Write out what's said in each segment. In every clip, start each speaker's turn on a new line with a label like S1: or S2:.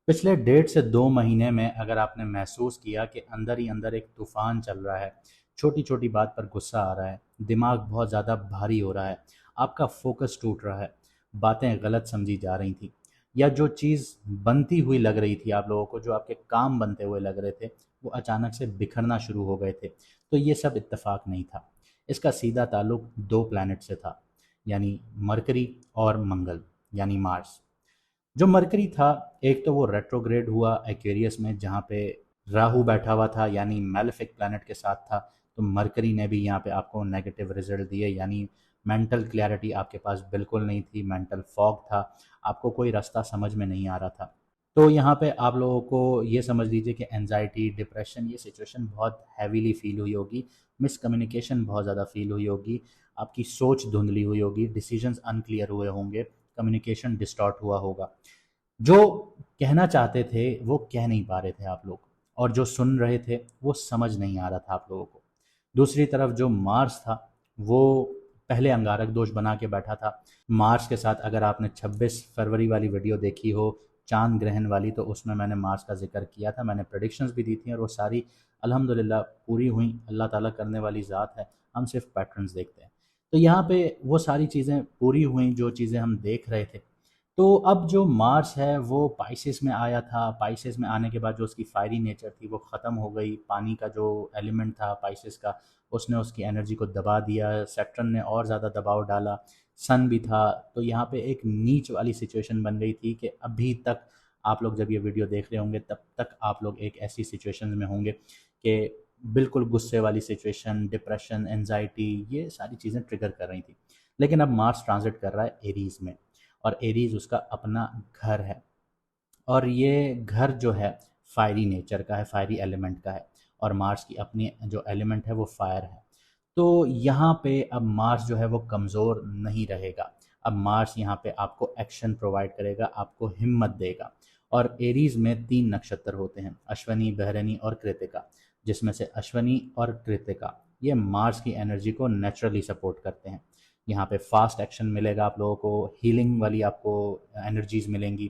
S1: पिछले 1.5 से 2 महीने में अगर आपने महसूस किया कि अंदर ही अंदर एक तूफान चल रहा है, छोटी छोटी बात पर गुस्सा आ रहा है, दिमाग बहुत ज़्यादा भारी हो रहा है, आपका फोकस टूट रहा है, बातें गलत समझी जा रही थी, या जो चीज़ बनती हुई लग रही थी आप लोगों को, जो आपके काम बनते हुए लग रहे थे, वो अचानक से बिखरना शुरू हो गए थे, तो ये सब इत्तेफाक नहीं था। इसका सीधा ताल्लुक दो प्लैनेट से था, यानी मरकरी और मंगल, यानी मार्स। जो मरकरी था, एक तो वो रेट्रोग्रेड हुआ एक्वेरियस में, जहाँ पे राहु बैठा हुआ था, यानी मैलेफिक प्लैनेट के साथ था। तो मरकरी ने भी यहाँ पे आपको नेगेटिव रिजल्ट दिए, यानी मेंटल क्लैरिटी आपके पास बिल्कुल नहीं थी, मेंटल फॉग था, आपको कोई रास्ता समझ में नहीं आ रहा था। तो यहाँ पे आप लोगों को ये समझ लीजिए कि एनजाइटी, डिप्रेशन, ये सिचुएशन बहुत हैवीली फील हुई होगी, मिसकम्युनिकेशन बहुत ज़्यादा फील हुई होगी, आपकी सोच धुंधली हुई होगी, डिसीजंस अनक्लियर हुए होंगे, कम्युनिकेशन डिस्टॉर्ट हुआ होगा। जो कहना चाहते थे वो कह नहीं पा रहे थे आप लोग, और जो सुन रहे थे वो समझ नहीं आ रहा था आप लोगों को। दूसरी तरफ जो मार्स था, वो पहले अंगारक दोष बना के बैठा था। मार्स के साथ अगर आपने 26 फरवरी वाली वीडियो देखी हो, चांद ग्रहण वाली, तो उसमें मैंने मार्स का जिक्र किया था, मैंने प्रेडिक्शंस भी दी थी, और वो सारी अल्हम्दुलिल्लाह पूरी हुई। अल्लाह ताला करने वाली ज़ात है, हम सिर्फ पैटर्न्स देखते हैं। तो यहाँ पे वो सारी चीज़ें पूरी हुई जो चीज़ें हम देख रहे थे। तो अब जो मार्स है वो पाइसेस में आया था, पाइसेस में आने के बाद जो उसकी फायरी नेचर थी वो ख़त्म हो गई, पानी का जो एलिमेंट था पाइसेस का, उसने उसकी एनर्जी को दबा दिया, सैटर्न ने और ज़्यादा दबाव डाला, सन भी था। तो यहाँ पे एक नीच वाली सिचुएशन बन गई थी कि अभी तक आप लोग जब ये वीडियो देख रहे होंगे तब तक आप लोग एक ऐसी सिचुएशन में होंगे कि बिल्कुल गुस्से वाली सिचुएशन, डिप्रेशन, एनजाइटी, ये सारी चीज़ें ट्रिगर कर रही थी। लेकिन अब मार्स ट्रांजिट कर रहा है एरीज़ में, और एरीज उसका अपना घर है, और ये घर जो है फायरी नेचर का है, फायरी एलिमेंट का है, और मार्स की अपनी जो एलिमेंट है वो फायर है। तो यहाँ पे अब मार्स जो है वो कमज़ोर नहीं रहेगा। अब मार्स यहाँ पे आपको एक्शन प्रोवाइड करेगा, आपको हिम्मत देगा। और एरीज में 3 नक्षत्र होते हैं, अश्वनी, बहरनी और कृतिका, जिसमें से अश्वनी और कृतिका ये मार्स की एनर्जी को नेचुरली सपोर्ट करते हैं। यहाँ पे फास्ट एक्शन मिलेगा आप लोगों को, हीलिंग वाली आपको एनर्जीज मिलेंगी,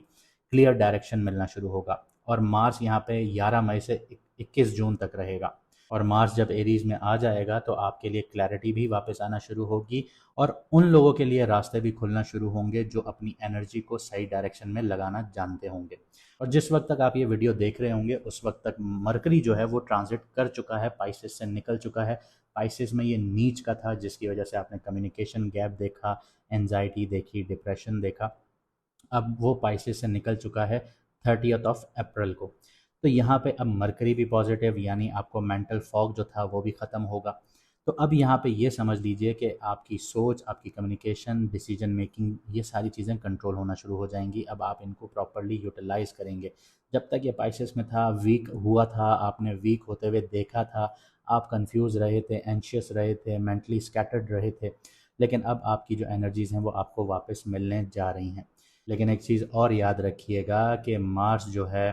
S1: क्लियर डायरेक्शन मिलना शुरू होगा। और मार्स यहाँ पे 11 मई से 21 जून तक रहेगा। और मार्स जब एरीज में आ जाएगा तो आपके लिए क्लैरिटी भी वापस आना शुरू होगी, और उन लोगों के लिए रास्ते भी खुलना शुरू होंगे जो अपनी एनर्जी को सही डायरेक्शन में लगाना जानते होंगे। और जिस वक्त तक आप ये वीडियो देख रहे होंगे उस वक्त तक मरकरी जो है वो ट्रांजिट कर चुका है, पाइसेस से निकल चुका है। पाइसेस में ये नीच का था, जिसकी वजह से आपने कम्युनिकेशन गैप देखा, एनजाइटी देखी, डिप्रेशन देखा। अब वो पाइसेस से निकल चुका है 30 अप्रैल को। तो यहाँ पे अब मरकरी भी पॉजिटिव, यानी आपको मेंटल फॉग जो था वो भी ख़त्म होगा। तो अब यहाँ पे ये समझ लीजिए कि आपकी सोच, आपकी कम्युनिकेशन, डिसीजन मेकिंग, ये सारी चीज़ें कंट्रोल होना शुरू हो जाएंगी। अब आप इनको प्रॉपरली यूटिलाइज करेंगे। जब तक ये पाइसेस में था, वीक हुआ था, आपने वीक होते हुए देखा था, आप कंफ्यूज रहे थे, एंशियस रहे थे, मेंटली स्कैटर्ड रहे थे। लेकिन अब आपकी जो एनर्जीज़ हैं वो आपको वापस मिलने जा रही हैं। लेकिन एक चीज़ और याद रखिएगा कि मार्स जो है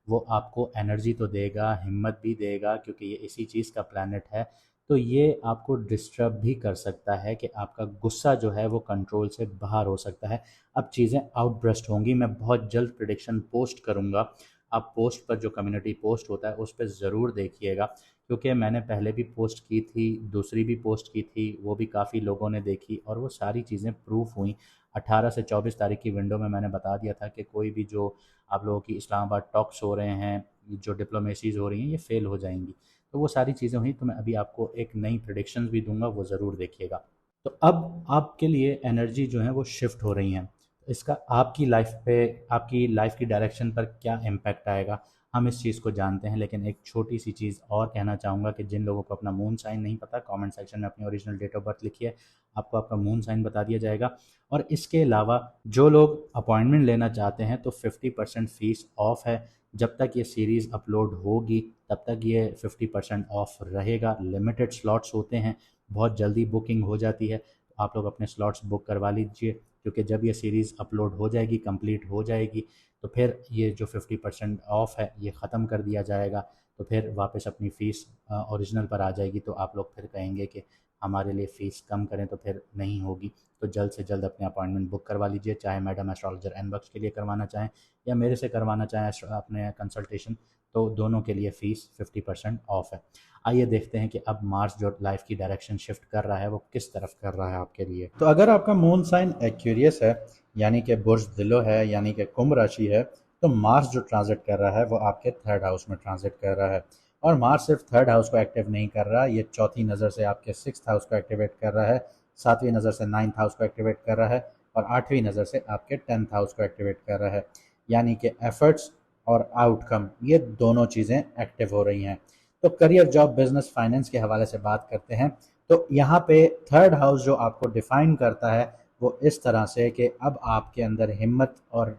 S1: वो आपको एनर्जी तो देगा, हिम्मत भी देगा, क्योंकि ये इसी चीज़ का प्लैनेट है। तो ये आपको डिस्टर्ब भी कर सकता है कि आपका गुस्सा जो है वो कंट्रोल से बाहर हो सकता है। अब चीज़ें आउटब्रस्ट होंगी, मैं बहुत जल्द प्रिडिक्शन पोस्ट करूँगा। आप पोस्ट पर, जो कम्युनिटी पोस्ट होता है उस पर ज़रूर देखिएगा, क्योंकि मैंने पहले भी पोस्ट की थी, दूसरी भी पोस्ट की थी, वो भी काफ़ी लोगों ने देखी और वो सारी चीज़ें प्रूफ हुई। 18 से 24 तारीख की विंडो में मैंने बता दिया था कि कोई भी जो आप लोगों की इस्लामाबाद टॉक्स हो रहे हैं, जो डिप्लोमेसीज़ हो रही हैं, ये फ़ेल हो जाएंगी। तो वो सारी चीज़ें हुई, तो मैं अभी आपको एक नई प्रिडिक्शंस भी दूंगा, वो ज़रूर देखिएगा। तो अब आपके लिए एनर्जी जो है वो शिफ्ट हो रही हैं। इसका आपकी लाइफ पे, आपकी लाइफ की डायरेक्शन पर क्या इम्पैक्ट आएगा, हम इस चीज़ को जानते हैं। लेकिन एक छोटी सी चीज़ और कहना चाहूँगा कि जिन लोगों को अपना मून साइन नहीं पता, कमेंट सेक्शन में अपनी ओरिजिनल डेट ऑफ बर्थ लिखिए, आपको आपका मून साइन बता दिया जाएगा। और इसके अलावा जो लोग अपॉइंटमेंट लेना चाहते हैं तो 50% फ़ीस ऑफ है। जब तक ये सीरीज़ अपलोड होगी तब तक ये 50% ऑफ रहेगा। लिमिटेड स्लॉट्स होते हैं, बहुत जल्दी बुकिंग हो जाती है, तो आप लोग अपने स्लॉट्स बुक करवा लीजिए, क्योंकि जब ये सीरीज़ अपलोड हो जाएगी, कंप्लीट हो जाएगी, तो फिर ये जो 50% ऑफ है ये ख़त्म कर दिया जाएगा। तो तो फिर वापस अपनी फ़ीस ओरिजिनल पर आ जाएगी। तो आप लोग फिर कहेंगे कि हमारे लिए फ़ीस कम करें, तो फिर नहीं होगी। तो जल्द से जल्द अपनी अपॉइंटमेंट बुक करवा लीजिए, चाहे मैडम एस्ट्रोलॉजर एनबक्स के लिए करवाना चाहें या मेरे से करवाना चाहें अपने कंसल्टेशन, तो दोनों के लिए फ़ीस 50% ऑफ है। आइए देखते हैं कि अब मार्स जो लाइफ की डायरेक्शन शिफ्ट कर रहा है वो किस तरफ कर रहा है आपके लिए। तो अगर आपका मून साइन एक्वेरियस है, यानी कि बुर्ज दिलो है, यानी कि कुंभ राशि है, तो मार्स जो ट्रांजिट कर रहा है वो आपके थर्ड हाउस में ट्रांजिट कर रहा है। और मार्स सिर्फ थर्ड हाउस को एक्टिव नहीं कर रहा, ये चौथी नज़र से आपके सिक्स्थ हाउस को एक्टिवेट कर रहा है, सातवीं नज़र से नाइन्थ हाउस को एक्टिवेट कर रहा है और आठवीं नज़र से आपके टेंथ हाउस को एक्टिवेट कर रहा है। यानी कि एफर्ट्स और आउटकम, ये दोनों चीज़ें एक्टिव हो रही हैं। तो करियर, जॉब, बिजनेस, फाइनेंस के हवाले से बात करते हैं, तो यहाँ पे थर्ड हाउस जो आपको डिफाइन करता है वो इस तरह से कि अब आपके अंदर हिम्मत और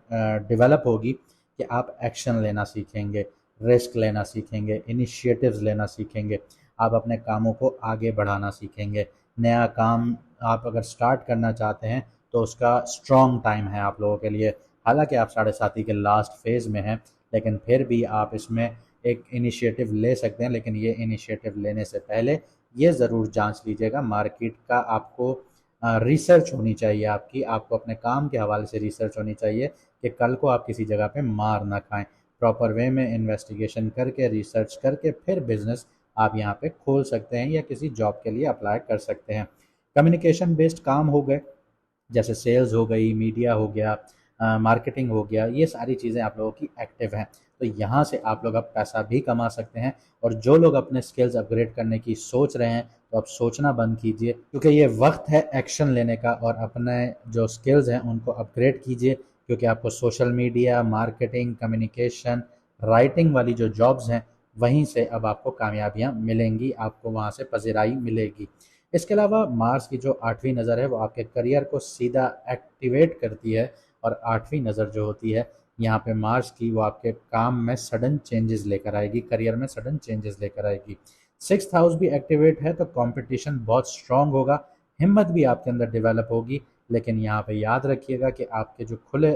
S1: डेवलप होगी कि आप एक्शन लेना सीखेंगे, रिस्क लेना सीखेंगे, इनिशिएटिव्स लेना सीखेंगे, आप अपने कामों को आगे बढ़ाना सीखेंगे। नया काम आप अगर स्टार्ट करना चाहते हैं तो उसका स्ट्रॉन्ग टाइम है आप लोगों के लिए। हालांकि आप साढ़े साथी के लास्ट फेज़ में हैं, लेकिन फिर भी आप इसमें एक इनिशिएटिव ले सकते हैं। लेकिन ये इनिशिएटिव लेने से पहले ये ज़रूर जांच लीजिएगा, मार्केट का आपको रिसर्च होनी चाहिए, आपको अपने काम के हवाले से रिसर्च होनी चाहिए कि कल को आप किसी जगह पे मार ना खाएं। प्रॉपर वे में इन्वेस्टिगेशन करके, रिसर्च करके फिर बिजनेस आप यहाँ पे खोल सकते हैं या किसी जॉब के लिए अप्लाई कर सकते हैं। कम्युनिकेशन बेस्ड काम हो गए, जैसे सेल्स हो गई, मीडिया हो गया, मार्केटिंग हो गया, ये सारी चीज़ें आप लोगों की एक्टिव हैं। तो यहाँ से आप लोग अब पैसा भी कमा सकते हैं। और जो लोग अपने स्किल्स अपग्रेड करने की सोच रहे हैं, तो अब सोचना बंद कीजिए, क्योंकि ये वक्त है एक्शन लेने का और अपने जो स्किल्स हैं उनको अपग्रेड कीजिए। क्योंकि आपको social media, marketing, communication, writing वाली जो जॉब्स हैं, वहीं से अब आपको कामयाबियाँ मिलेंगी, आपको वहाँ से पजीराई मिलेगी। इसके अलावा मार्स की जो आठवीं नज़र है वो आपके करियर को सीधा एक्टिवेट करती है। और आठवीं नज़र जो होती है यहाँ पे मार्स की, वो आपके काम में सडन चेंजेस लेकर आएगी, करियर में सडन चेंजेस लेकर आएगी। सिक्स्थ हाउस भी एक्टिवेट है तो कंपटीशन बहुत स्ट्रांग होगा, हिम्मत भी आपके अंदर डेवलप होगी। लेकिन यहाँ पे याद रखिएगा कि आपके जो खुले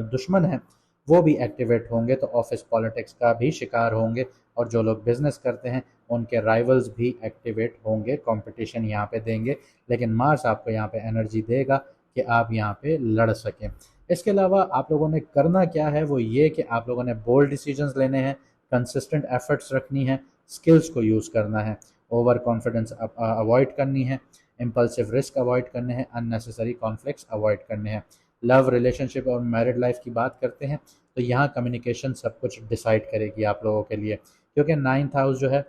S1: दुश्मन हैं वो भी एक्टिवेट होंगे, तो ऑफिस पॉलिटिक्स का भी शिकार होंगे। और जो लोग बिजनेस करते हैं उनके राइवल्स भी एक्टिवेट होंगे, कंपटीशन यहाँ पे देंगे। लेकिन मार्स आपको यहाँ पे एनर्जी देगा कि आप यहाँ पे लड़ सकें। इसके अलावा आप लोगों ने करना क्या है, वो ये कि आप लोगों ने बोल्ड डिसीजंस लेने हैं, कंसिस्टेंट एफर्ट्स रखनी है, स्किल्स को यूज़ करना है, ओवर कॉन्फिडेंस अवॉइड करनी है, इम्पल्सिव रिस्क अवॉइड करने हैं, अननेसेसरी कॉन्फ्लिक्ट्स अवॉइड करने हैं। लव, रिलेशनशिप और मैरिड लाइफ की बात करते हैं, तो यहाँ कम्युनिकेशन सब कुछ डिसाइड करेगी आप लोगों के लिए। क्योंकि नाइन्थ हाउस जो है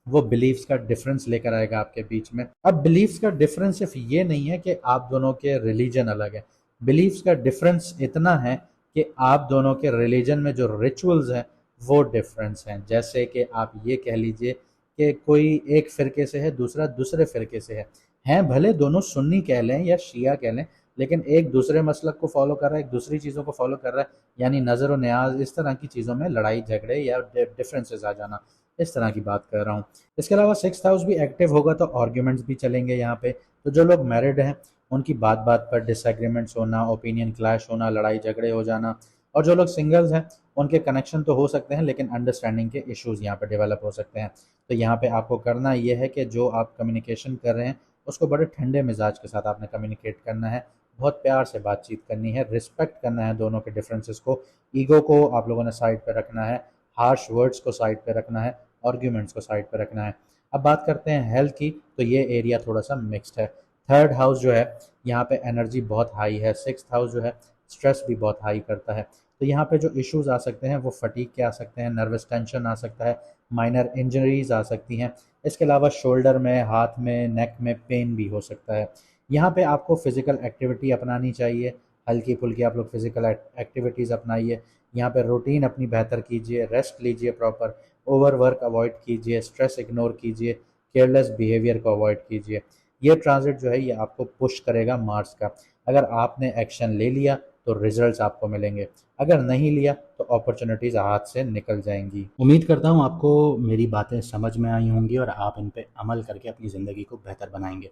S1: वो बिलीव्स का डिफरेंस लेकर आएगा आपके बीच में। अब बिलीव्स का डिफरेंस सिर्फ ये नहीं है कि आप दोनों के रिलीजन अलग है, बिलीव्स का डिफरेंस इतना है कि आप दोनों के रिलीजन में जो रिचुअल्स हैं वो डिफरेंस हैं। जैसे कि आप ये कह लीजिए कि कोई एक फ़िरके से है, दूसरा दूसरे फ़िरके से हैं भले दोनों सुन्नी कह लें या शिया कह लें, लेकिन एक दूसरे मसलक को फॉलो कर रहा है, एक दूसरी चीज़ों को फॉलो कर रहा है। यानी नज़र और न्याज, इस तरह की चीज़ों में लड़ाई झगड़े या डिफरेंसेस आ जाना, इस तरह की बात कर रहा हूँ। इसके अलावा सिक्स्थ हाउस भी एक्टिव होगा तो आर्ग्यूमेंट्स भी चलेंगे यहाँ पे। तो जो लोग मैरिड हैं उनकी बात बात पर डिसएग्रीमेंट्स होना, ओपिनियन क्लैश होना, लड़ाई झगड़े हो जाना। और जो लोग सिंगल्स हैं उनके कनेक्शन तो हो सकते हैं, लेकिन अंडरस्टैंडिंग के इश्यूज़ यहाँ पे डेवलप हो सकते हैं। तो यहाँ पे आपको करना ये है कि जो आप कम्युनिकेशन कर रहे हैं उसको बड़े ठंडे मिजाज के साथ आपने कम्युनिकेट करना है, बहुत प्यार से बातचीत करनी है, रिस्पेक्ट करना है दोनों के डिफरेंसेस को, ईगो को आप लोगों ने साइड पे रखना है, हार्श वर्ड्स को साइड पे रखना है, आर्ग्यूमेंट्स को साइड पे रखना है। अब बात करते हैं हेल्थ की, तो ये एरिया थोड़ा सा मिक्स्ड है। थर्ड हाउस जो है यहाँ पे एनर्जी बहुत हाई है, सिक्स्थ हाउस जो है स्ट्रेस भी बहुत हाई करता है। तो यहाँ पे जो इश्यूज आ सकते हैं वो फटीग के आ सकते हैं, नर्वस टेंशन आ सकता है, माइनर इंजरीज आ सकती हैं। इसके अलावा शोल्डर में, हाथ में, नेक में पेन भी हो सकता है। यहाँ पे आपको फिजिकल एक्टिविटी अपनानी चाहिए, हल्की फुल्की आप लोग फिजिकल एक्टिविटीज़ अपनाइए। यहाँ पे रूटीन अपनी बेहतर कीजिए, रेस्ट लीजिए प्रॉपर, ओवर वर्क अवॉइड कीजिए, स्ट्रेस इग्नोर कीजिए, केयरलेस बिहेवियर को अवॉइड कीजिए। ये ट्रांजिट जो है ये आपको पुश करेगा मार्स का। अगर आपने एक्शन ले लिया तो रिजल्ट्स आपको मिलेंगे, अगर नहीं लिया तो अपॉर्चुनिटीज़ हाथ से निकल जाएंगी। उम्मीद करता हूँ आपको मेरी बातें समझ में आई होंगी और आप इन पे अमल करके अपनी ज़िंदगी को बेहतर बनाएंगे।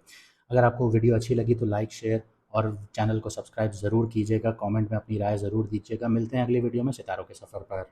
S1: अगर आपको वीडियो अच्छी लगी तो लाइक, शेयर और चैनल को सब्सक्राइब ज़रूर कीजिएगा, कमेंट में अपनी राय ज़रूर दीजिएगा। मिलते हैं अगली वीडियो में सितारों के सफ़र पर।